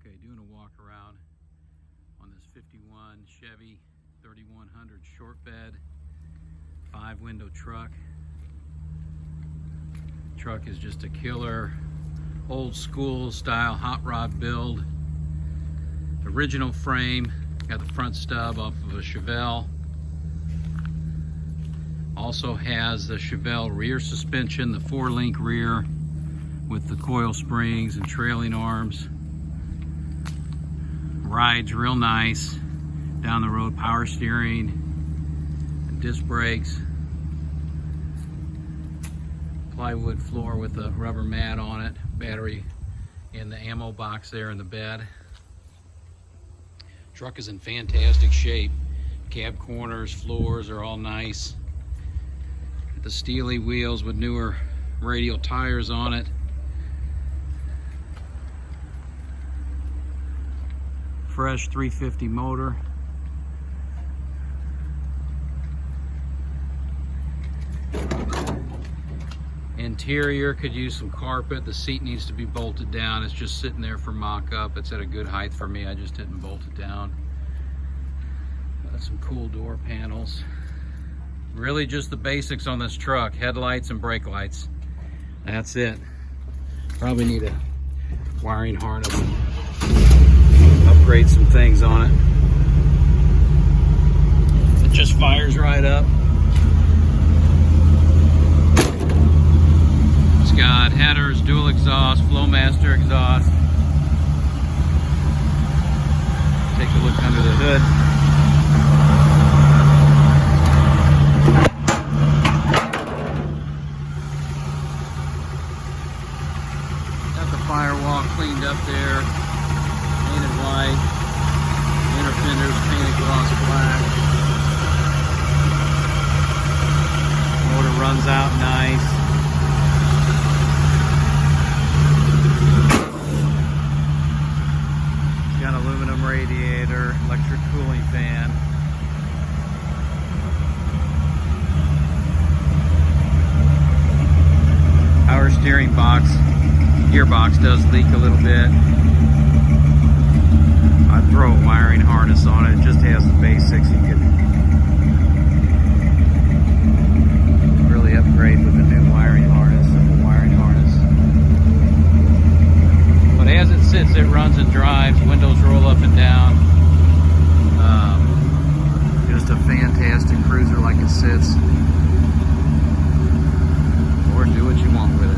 Okay, doing a walk around on this 51 Chevy 3100 short bed 5-window truck. Truck is just a killer old school style hot rod build. Original frame, got the front stub off of a Chevelle. Also has the Chevelle rear suspension, the 4-link rear with the coil springs and trailing arms. Rides real nice. Down the road, power steering, and disc brakes. Plywood floor with a rubber mat on it. Battery in the ammo box there in the bed. Truck is in fantastic shape. Cab corners, floors are all nice. The steely wheels with newer Radial tires on it. Fresh 350 motor. Interior could use some carpet. The seat needs to be bolted down. It's just sitting there for mock-up. It's at a good height for me. I just didn't bolt it down. Some cool door panels. Really just the basics on this truck. Headlights and brake lights. That's it. Probably need a wiring harness. Upgrade some things on it. It just fires right up. It's got headers, dual exhaust, Flowmaster exhaust. Take a look under the hood. Got the firewall cleaned up there. Painted white, inner fenders painted gloss black. Motor runs out nice. It's got aluminum radiator, electric cooling fan. Power steering box, gearbox does leak a little bit. I'd throw a wiring harness on it. It just has the basics. You can really upgrade with a new wiring harness, simple wiring harness. But as it sits, it runs and drives. Windows roll up and down. Just a fantastic cruiser like it sits. Or do what you want with it.